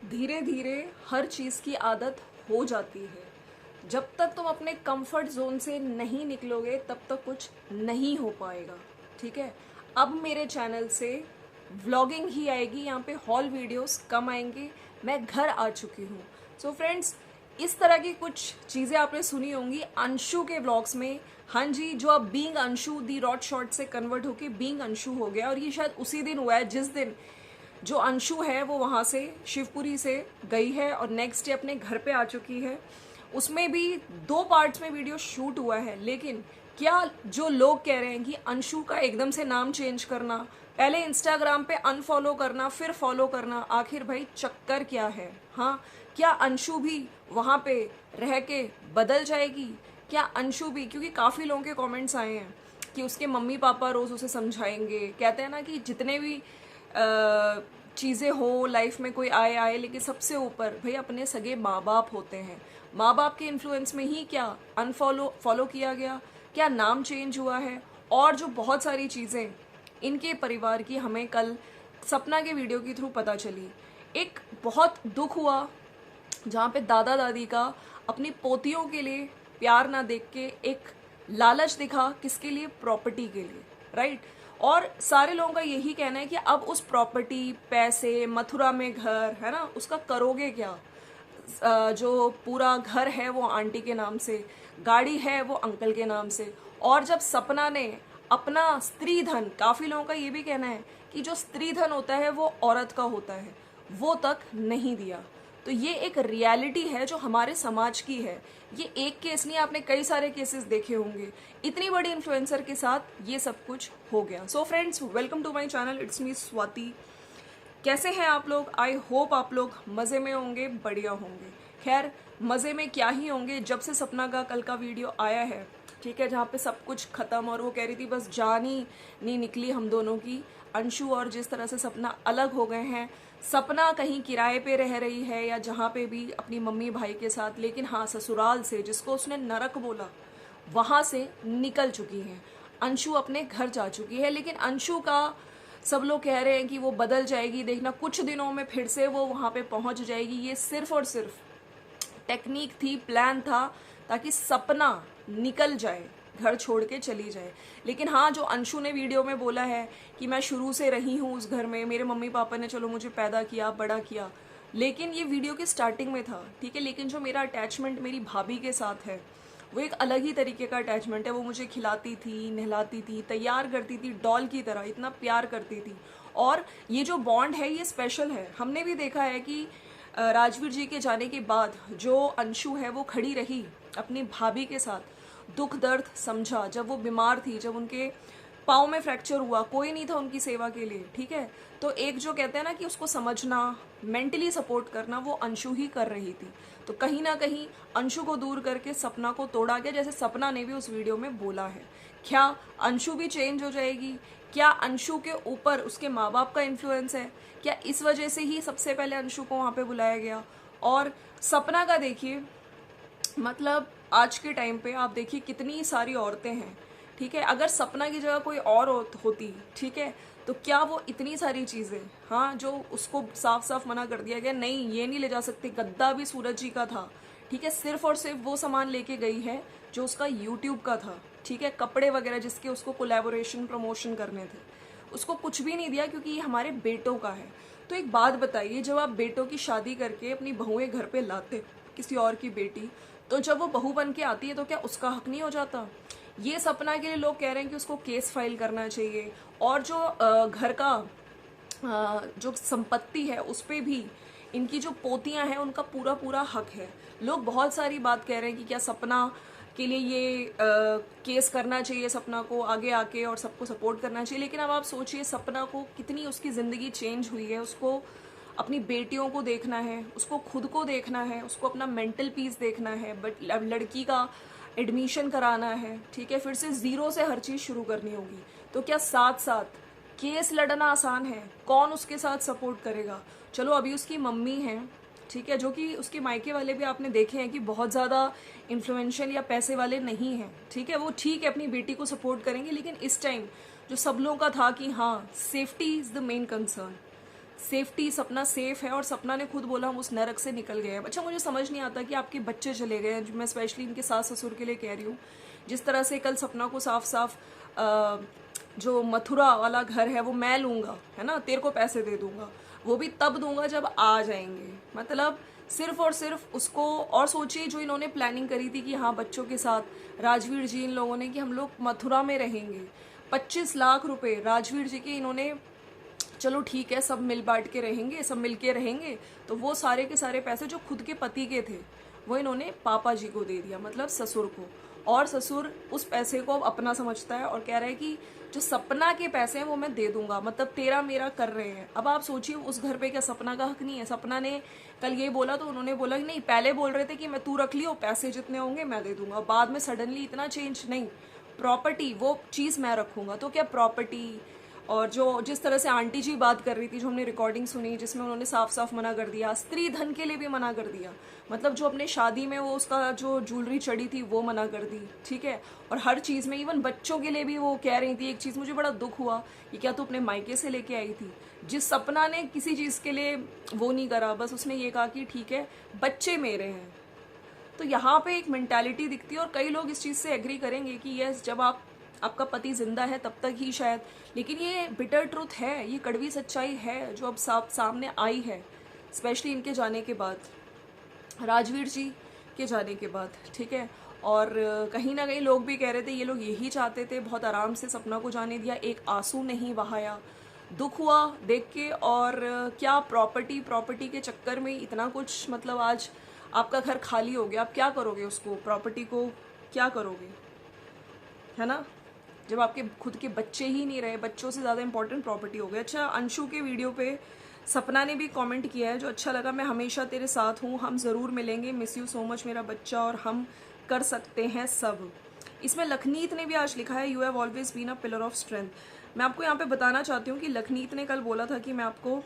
धीरे धीरे हर चीज़ की आदत हो जाती है। जब तक तुम अपने कंफर्ट जोन से नहीं निकलोगे तब तक कुछ नहीं हो पाएगा। ठीक है, अब मेरे चैनल से व्लॉगिंग ही आएगी, यहाँ पे हॉल वीडियोस कम आएंगे। मैं घर आ चुकी हूँ। सो फ्रेंड्स, इस तरह की कुछ चीज़ें आपने सुनी होंगी अंशु के व्लॉग्स में। हाँ जी, जो अब बीइंग अंशु दी रॉट शॉर्ट से कन्वर्ट होके बीइंग अंशु हो गया, और ये शायद उसी दिन हुआ है जिस दिन जो अंशु है वो वहाँ से शिवपुरी से गई है और नेक्स्ट डे अपने घर पे आ चुकी है। उसमें भी 2 पार्ट्स में वीडियो शूट हुआ है। लेकिन क्या जो लोग कह रहे हैं कि अंशु का एकदम से नाम चेंज करना, पहले इंस्टाग्राम पे अनफॉलो करना फिर फॉलो करना, आखिर भाई चक्कर क्या है? हाँ, क्या अंशु भी वहाँ पे रह के बदल जाएगी? क्या अंशु भी, क्योंकि काफ़ी लोगों के कमेंट्स आए हैं कि उसके मम्मी पापा रोज़ उसे समझाएंगे। कहते हैं ना कि जितने भी चीज़ें हो लाइफ में, कोई आए आए, लेकिन सबसे ऊपर भाई अपने सगे माँ बाप होते हैं। माँ बाप के इन्फ्लुएंस में ही क्या अनफॉलो फॉलो किया गया, क्या नाम चेंज हुआ है, और जो बहुत सारी चीज़ें इनके परिवार की हमें कल सपना के वीडियो के थ्रू पता चली। एक बहुत दुख हुआ जहाँ पे दादा दादी का अपनी पोतियों के लिए प्यार ना देख के एक लालच दिखा, किसके लिए? प्रॉपर्टी के लिए, राइट। और सारे लोगों का यही कहना है कि अब उस प्रॉपर्टी, पैसे, मथुरा में घर है ना, उसका करोगे क्या? जो पूरा घर है वो आंटी के नाम से, गाड़ी है वो अंकल के नाम से। और जब सपना ने अपना स्त्री धन, काफी लोगों का ये भी कहना है कि जो स्त्री धन होता है वो औरत का होता है, वो तक नहीं दिया। तो ये एक रियलिटी है जो हमारे समाज की है। ये एक केस नहीं, आपने कई सारे केसेस देखे होंगे। इतनी बड़ी इन्फ्लुएंसर के साथ ये सब कुछ हो गया। So friends, welcome to my channel, it's me Swati. कैसे हैं आप लोग? आई होप आप लोग मज़े में होंगे, बढ़िया होंगे। खैर, मज़े में क्या ही होंगे, जब से सपना का कल का वीडियो आया है, ठीक है, जहाँ पे सब कुछ खत्म और वो कह रही थी बस जान ही नहीं निकली हम दोनों की। अंशु और जिस तरह से सपना अलग हो गए हैं, सपना कहीं किराए पे रह रही है या जहाँ पे भी अपनी मम्मी भाई के साथ, लेकिन हाँ, ससुराल से जिसको उसने नरक बोला वहाँ से निकल चुकी हैं। अंशु अपने घर जा चुकी है। लेकिन अंशु का सब लोग कह रहे हैं कि वो बदल जाएगी, देखना कुछ दिनों में फिर से वो वहाँ पे पहुँच जाएगी। ये सिर्फ और सिर्फ टेक्निक थी, प्लान था, ताकि सपना निकल जाए, घर छोड़ के चली जाए। लेकिन हाँ, जो अंशु ने वीडियो में बोला है कि मैं शुरू से रही हूँ उस घर में, मेरे मम्मी पापा ने चलो मुझे पैदा किया, बड़ा किया, लेकिन ये वीडियो की स्टार्टिंग में था, ठीक है। लेकिन जो मेरा अटैचमेंट मेरी भाभी के साथ है वो एक अलग ही तरीके का अटैचमेंट है। वो मुझे खिलाती थी, नहलाती थी, तैयार करती थी, डॉल की तरह इतना प्यार करती थी। और ये जो बॉन्ड है ये स्पेशल है। हमने भी देखा है कि राजवीर जी के जाने के बाद जो अंशु है वो खड़ी रही अपनी भाभी के साथ, दुख दर्द समझा। जब वो बीमार थी, जब उनके पाँव में फ्रैक्चर हुआ, कोई नहीं था उनकी सेवा के लिए, ठीक है। तो एक जो कहते हैं ना कि उसको समझना, मेंटली सपोर्ट करना, वो अंशु ही कर रही थी। तो कहीं ना कहीं अंशु को दूर करके सपना को तोड़ा गया, जैसे सपना ने भी उस वीडियो में बोला है। क्या अंशु भी चेंज हो जाएगी? क्या अंशु के ऊपर उसके माँ बाप का इन्फ्लुएंस है? क्या इस वजह से ही सबसे पहले अंशु को वहाँ पे बुलाया गया? और सपना का देखिए, मतलब आज के टाइम पे आप देखिए कितनी सारी औरतें हैं, ठीक है। अगर सपना की जगह कोई और होती, ठीक है, तो क्या वो इतनी सारी चीज़ें, हाँ, जो उसको साफ साफ मना कर दिया गया, नहीं ये नहीं ले जा सकते। गद्दा भी सूरज जी का था, ठीक है, सिर्फ और सिर्फ वो सामान लेके गई है जो उसका यूट्यूब का था, ठीक है। कपड़े वगैरह जिसके उसको कोलैबोरेशन प्रमोशन करने थे, उसको कुछ भी नहीं दिया, क्योंकि ये हमारे बेटों का है। तो एक बात बताइए, जब आप बेटों की शादी करके अपनी बहुएं घर पे लाते, किसी और की बेटी, तो जब वो बहू बन के आती है तो क्या उसका हक नहीं हो जाता? ये सपना के लिए लोग कह रहे हैं कि उसको केस फाइल करना चाहिए। और जो घर का जो संपत्ति है उस पे भी इनकी जो पोतियां हैं उनका पूरा पूरा हक है। लोग बहुत सारी बात कह रहे हैं कि क्या सपना के लिए ये केस करना चाहिए, सपना को आगे आके और सबको सपोर्ट करना चाहिए। लेकिन अब आप सोचिए, सपना को कितनी उसकी ज़िंदगी चेंज हुई है। उसको अपनी बेटियों को देखना है, उसको खुद को देखना है, उसको अपना मेंटल पीस देखना है, बट अब लड़की का एडमिशन कराना है, ठीक है, फिर से ज़ीरो से हर चीज़ शुरू करनी होगी। तो क्या साथ साथ केस लड़ना आसान है? कौन उसके साथ सपोर्ट करेगा? चलो अभी उसकी मम्मी है, ठीक है, जो कि उसके मायके वाले भी आपने देखे हैं कि बहुत ज़्यादा इन्फ्लुएंशियल या पैसे वाले नहीं हैं, ठीक है, वो ठीक है अपनी बेटी को सपोर्ट करेंगे। लेकिन इस टाइम जो सब लोगों का था कि हाँ, safety is the main concern, safety, सपना सेफ है और सपना ने खुद बोला हम उस नरक से निकल गए हैं। अच्छा मुझे समझ नहीं आता कि आपके बच्चे चले गए हैं, मैं स्पेशली इनके सास ससुर के लिए कह रही हूँ। जिस तरह से कल सपना को साफ साफ जो मथुरा वाला घर है वो मैं लूँगा, है ना, तेरे को पैसे दे दूंगा, वो भी तब दूंगा जब आ जाएंगे। मतलब सिर्फ और सिर्फ उसको। और सोचिए जो इन्होंने प्लानिंग करी थी कि हाँ बच्चों के साथ राजवीर जी इन लोगों ने कि हम लोग मथुरा में रहेंगे, 25 लाख रुपए राजवीर जी के इन्होंने, चलो ठीक है सब मिल बांट के रहेंगे, सब मिल के रहेंगे, तो वो सारे के सारे पैसे जो खुद के पति के थे वो इन्होंने पापा जी को दे दिया, मतलब ससुर को। और ससुर उस पैसे को अब अपना समझता है और कह रहा है कि जो सपना के पैसे हैं वो मैं दे दूंगा, मतलब तेरा मेरा कर रहे हैं। अब आप सोचिए उस घर पे क्या सपना का हक नहीं है? सपना ने कल ये बोला तो उन्होंने बोला कि नहीं, पहले बोल रहे थे कि मैं तू रख लियो, पैसे जितने होंगे मैं दे दूंगा, बाद में सडनली इतना चेंज, नहीं प्रॉपर्टी वो चीज़ मैं रखूंगा। तो क्या प्रॉपर्टी, और जो जिस तरह से आंटी जी बात कर रही थी, जो हमने रिकॉर्डिंग सुनी जिसमें उन्होंने साफ साफ मना कर दिया, स्त्री धन के लिए भी मना कर दिया, मतलब जो अपने शादी में वो उसका जो ज्वेलरी चढ़ी थी वो मना कर दी, ठीक है। और हर चीज़ में इवन बच्चों के लिए भी वो कह रही थी। एक चीज़ मुझे बड़ा दुख हुआ कि क्या तू अपने मायके से लेके आई थी? जिस सपना ने किसी चीज़ के लिए वो नहीं करा, बस उसने ये कहा कि ठीक है बच्चे मेरे हैं। तो यहाँ पे एक मेंटालिटी दिखती है और कई लोग इस चीज़ से एग्री करेंगे कि यस जब आपका पति जिंदा है तब तक ही शायद, लेकिन ये बिटर ट्रुथ है, ये कड़वी सच्चाई है जो अब सामने आई है, स्पेशली इनके जाने के बाद, राजवीर जी के जाने के बाद, ठीक है। और कहीं ना कहीं लोग भी कह रहे थे ये लोग यही चाहते थे, बहुत आराम से सपना को जाने दिया, एक आंसू नहीं बहाया। दुख हुआ देख के। और क्या प्रॉपर्टी के चक्कर में इतना कुछ, मतलब आज आपका घर खाली हो गया, आप क्या करोगे उसको, प्रॉपर्टी को क्या करोगे, है ना, जब आपके खुद के बच्चे ही नहीं रहे, बच्चों से ज़्यादा इंपॉर्टेंट प्रॉपर्टी हो गई। अच्छा अंशु के वीडियो पे सपना ने भी कमेंट किया है जो अच्छा लगा, मैं हमेशा तेरे साथ हूँ, हम ज़रूर मिलेंगे, मिस यू सो मच मेरा बच्चा, और हम कर सकते हैं सब। इसमें लखनीत ने भी आज लिखा है you have always been a pillar of strength. मैं आपको यहाँ पे बताना चाहती हूँ कि लखनीत ने कल बोला था कि मैं आपको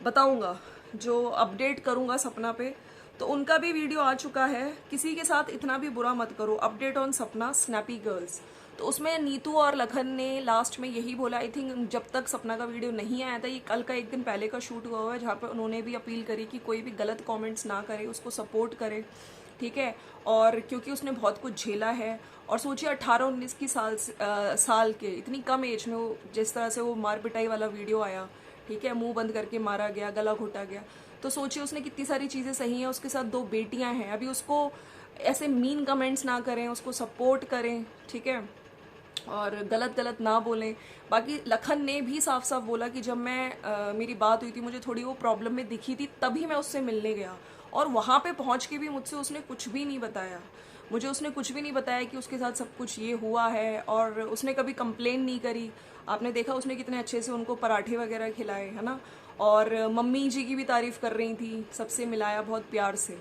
बताऊँगा, जो अपडेट करूँगा सपना पे, तो उनका भी वीडियो आ चुका है, किसी के साथ इतना भी बुरा मत करो, अपडेट ऑन सपना स्नैपी गर्ल्स। तो उसमें नीतू और लखन ने लास्ट में यही बोला, आई थिंक जब तक सपना का वीडियो नहीं आया था, ये कल का एक दिन पहले का शूट हुआ है, जहाँ पर उन्होंने भी अपील करी कि कोई भी गलत कमेंट्स ना करे, उसको सपोर्ट करे, ठीक है। और क्योंकि उसने बहुत कुछ झेला है, और सोचिए 18-19 की साल के इतनी कम एज में वो जिस तरह से वो मार पिटाई वाला वीडियो आया, ठीक है, मुंह बंद करके मारा गया, गला घोटा गया, तो सोचिए उसने कितनी सारी चीज़ें सही हैं, उसके साथ 2 बेटियां हैं, अभी उसको ऐसे मीन कमेंट्स ना करें, उसको सपोर्ट करें, ठीक है, और गलत ना बोलें। बाकी लखन ने भी साफ साफ बोला कि जब मैं मेरी बात हुई थी, मुझे थोड़ी वो प्रॉब्लम में दिखी थी, तभी मैं उससे मिलने गया, और वहाँ पे पहुँच के भी मुझसे उसने कुछ भी नहीं बताया, मुझे उसने कुछ भी नहीं बताया कि उसके साथ सब कुछ ये हुआ है, और उसने कभी कंप्लेन नहीं करी। आपने देखा उसने कितने अच्छे से उनको पराठे वगैरह खिलाए, है ना, और मम्मी जी की भी तारीफ़ कर रही थी, सबसे मिलाया बहुत प्यार से।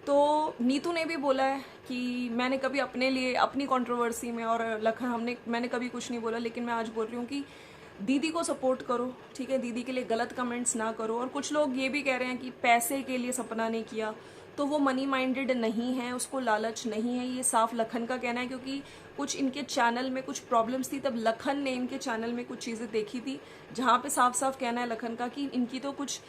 तो नीतू ने भी बोला है कि मैंने कभी अपने लिए अपनी कंट्रोवर्सी में, और लखन मैंने कभी कुछ नहीं बोला, लेकिन मैं आज बोल रही हूँ कि दीदी को सपोर्ट करो, ठीक है, दीदी के लिए गलत कमेंट्स ना करो। और कुछ लोग ये भी कह रहे हैं कि पैसे के लिए सपना ने किया, तो वो मनी माइंडेड नहीं है, उसको लालच नहीं है, ये साफ लखन का कहना है, क्योंकि कुछ इनके चैनल में कुछ प्रॉब्लम्स थी, तब लखन ने इनके चैनल में कुछ चीज़ें देखी थी, जहाँ पे साफ साफ कहना है लखन का कि इनकी तो कुछ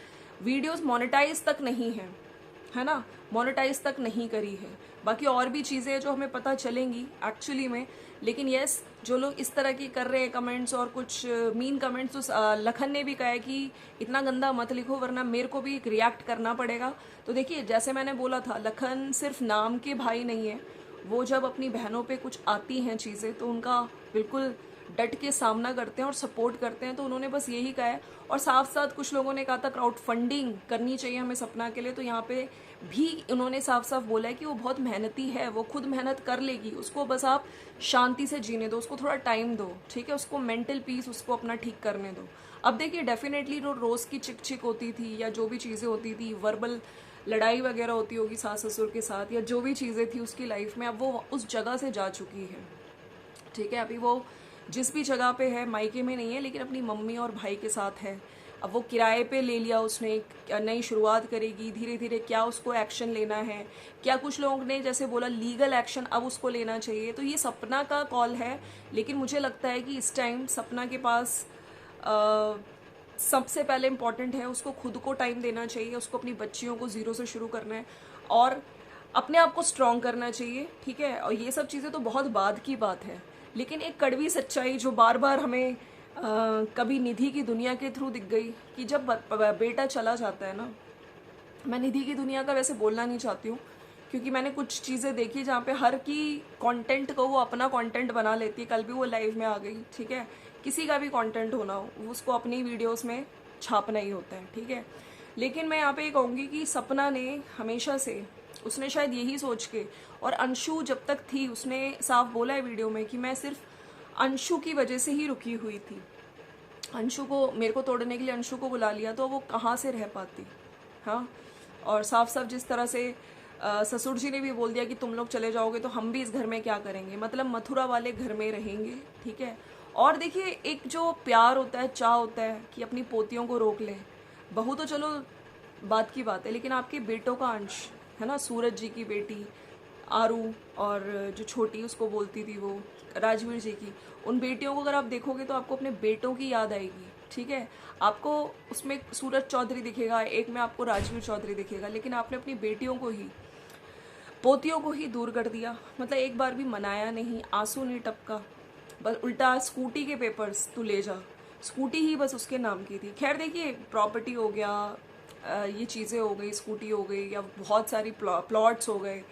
वीडियोस मोनेटाइज तक नहीं है ना, मोनेटाइज तक नहीं करी है। बाकी और भी चीज़ें जो हमें पता चलेंगी एक्चुअली में, लेकिन यस जो लोग इस तरह की कर रहे हैं कमेंट्स और कुछ मीन कमेंट्स, तो लखन ने भी कहा है कि इतना गंदा मत लिखो वरना मेरे को भी एक रिएक्ट करना पड़ेगा। तो देखिए जैसे मैंने बोला था, लखन सिर्फ नाम के भाई नहीं है, वो जब अपनी बहनों पे कुछ आती हैं चीज़ें तो उनका बिल्कुल डट के सामना करते हैं और सपोर्ट करते हैं। तो उन्होंने बस यही कहा है, और साथ साथ कुछ लोगों ने कहा था क्राउड फंडिंग करनी चाहिए हमें सपना के लिए, तो यहाँ पे भी उन्होंने साफ साफ बोला है कि वो बहुत मेहनती है, वो खुद मेहनत कर लेगी, उसको बस आप शांति से जीने दो, उसको थोड़ा टाइम दो, ठीक है, उसको मेंटल पीस उसको अपना ठीक करने दो। अब देखिए डेफिनेटली जो रोज़ की चिक चिक होती थी या जो भी चीज़ें होती थी, वर्बल लड़ाई वगैरह होती होगी सास ससुर के साथ, या जो भी चीज़ें थी उसकी लाइफ में, अब वो उस जगह से जा चुकी है, ठीक है। अभी वो जिस भी जगह पे है, मायके में नहीं है, लेकिन अपनी मम्मी और भाई के साथ है। अब वो किराए पे ले लिया उसने, एक नई शुरुआत करेगी, धीरे धीरे क्या उसको एक्शन लेना है, क्या कुछ लोगों ने जैसे बोला लीगल एक्शन अब उसको लेना चाहिए, तो ये सपना का कॉल है। लेकिन मुझे लगता है कि इस टाइम सपना के पास सबसे पहले इम्पॉर्टेंट है उसको खुद को टाइम देना चाहिए, उसको अपनी बच्चियों को ज़ीरो से शुरू करना है और अपने आप को स्ट्रॉन्ग करना चाहिए, ठीक है। और ये सब चीज़ें तो बहुत बाद की बात है, लेकिन एक कड़वी सच्चाई जो बार बार हमें कभी निधि की दुनिया के थ्रू दिख गई कि जब बेटा चला जाता है ना, मैं निधि की दुनिया का वैसे बोलना नहीं चाहती हूँ क्योंकि मैंने कुछ चीज़ें देखी जहाँ पे हर की कंटेंट को वो अपना कंटेंट बना लेती है। कल भी वो लाइव में आ गई, ठीक है। किसी का भी कंटेंट होना हो उसको अपनी वीडियोस में छापना ही होता है, ठीक है। लेकिन मैं यहाँ पे ये कहूँगी कि सपना ने हमेशा से, उसने शायद यही सोच के, और अंशु जब तक थी उसने साफ बोला है वीडियो में कि मैं सिर्फ अंशु की वजह से ही रुकी हुई थी। अंशु को, मेरे को तोड़ने के लिए अंशु को बुला लिया तो वो कहाँ से रह पाती, हाँ। और साफ साफ जिस तरह से ससुर जी ने भी बोल दिया कि तुम लोग चले जाओगे तो हम भी इस घर में क्या करेंगे, मतलब मथुरा वाले घर में रहेंगे, ठीक है। और देखिए एक जो प्यार होता है, चाह होता है कि अपनी पोतियों को रोक ले, बहू तो चलो बात की बात है, लेकिन आपके बेटों का अंश है ना, सूरज जी की बेटी आरू और जो छोटी उसको बोलती थी वो राजवीर जी की, उन बेटियों को अगर आप देखोगे तो आपको अपने बेटों की याद आएगी, ठीक है। आपको उसमें सूरज चौधरी दिखेगा, एक में आपको राजवीर चौधरी दिखेगा, लेकिन आपने अपनी बेटियों को ही, पोतियों को ही दूर कर दिया। मतलब एक बार भी मनाया नहीं, आंसू नहीं टपका, बस उल्टा स्कूटी के पेपर्स तू ले जा, स्कूटी ही बस उसके नाम की थी। खैर देखिए, प्रॉपर्टी हो गया, ये चीज़ें हो गई, स्कूटी हो गई, या बहुत सारी प्लॉट्स हो गए,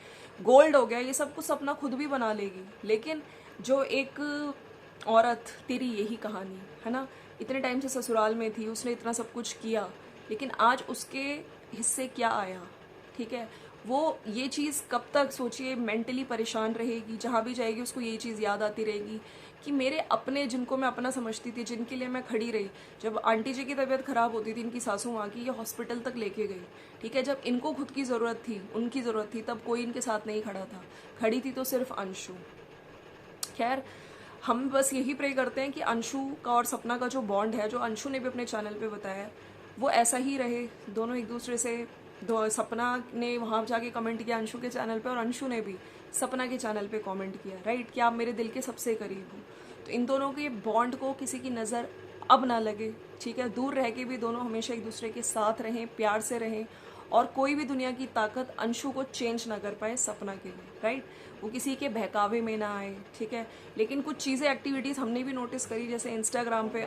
गोल्ड हो गया, ये सब कुछ अपना खुद भी बना लेगी। लेकिन जो एक औरत, तेरी यही कहानी है ना, इतने टाइम से ससुराल में थी, उसने इतना सब कुछ किया, लेकिन आज उसके हिस्से क्या आया, ठीक है। वो ये चीज़ कब तक, सोचिए, मेंटली परेशान रहेगी, जहाँ भी जाएगी उसको ये चीज़ याद आती रहेगी कि मेरे अपने, जिनको मैं अपना समझती थी, जिनके लिए मैं खड़ी रही, जब आंटी जी की तबीयत खराब होती थी, इनकी सासू माँ की, ये हॉस्पिटल तक लेके गई, ठीक है। जब इनको खुद की ज़रूरत थी, उनकी ज़रूरत थी, तब कोई इनके साथ नहीं खड़ा था, खड़ी थी तो सिर्फ अंशु। खैर हम बस यही प्रे करते हैं कि अंशु का और सपना का जो बॉन्ड है, जो अंशु ने भी अपने चैनल पे बताया है, वो ऐसा ही रहे, दोनों एक दूसरे से। सपना ने वहाँ जाके कमेंट किया अंशु के चैनल पे, और अंशु ने भी सपना के चैनल पे कमेंट किया, राइट, कि आप मेरे दिल के सबसे करीब हो। तो इन दोनों के बॉन्ड को किसी की नज़र अब ना लगे, ठीक है। दूर रह के भी दोनों हमेशा एक दूसरे के साथ रहें, प्यार से रहें, और कोई भी दुनिया की ताकत अंशु को चेंज ना कर पाए सपना के लिए, राइट। वो किसी के बहकावे में ना आए, ठीक है। लेकिन कुछ चीज़ें, एक्टिविटीज़ हमने भी नोटिस करी, जैसे इंस्टाग्राम पे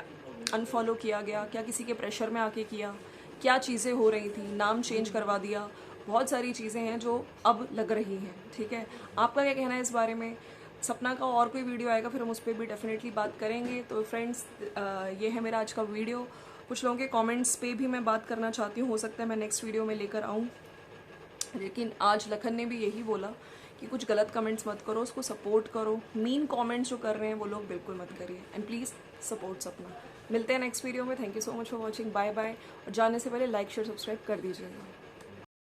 अनफॉलो किया गया, क्या किसी के प्रेशर में आके किया, क्या चीज़ें हो रही थी, नाम चेंज करवा दिया, बहुत सारी चीज़ें हैं जो अब लग रही हैं, ठीक है। आपका क्या कहना है इस बारे में? सपना का और कोई वीडियो आएगा फिर हम उस पर भी डेफिनेटली बात करेंगे। तो फ्रेंड्स, ये है मेरा आज का वीडियो। कुछ लोगों के कमेंट्स पे भी मैं बात करना चाहती हूँ, हो सकता है मैं नेक्स्ट वीडियो में लेकर आऊँ, लेकिन आज लखन ने भी यही बोला कि कुछ गलत कमेंट्स मत करो, उसको सपोर्ट करो, मीन कमेंट्स जो कर रहे हैं वो लोग बिल्कुल मत करिए, एंड प्लीज़ सपोर्ट सपना। मिलते हैं नेक्स्ट वीडियो में। Thank you so much for watching, bye bye. और जाने से पहले लाइक शेयर सब्सक्राइब कर दीजिएगा।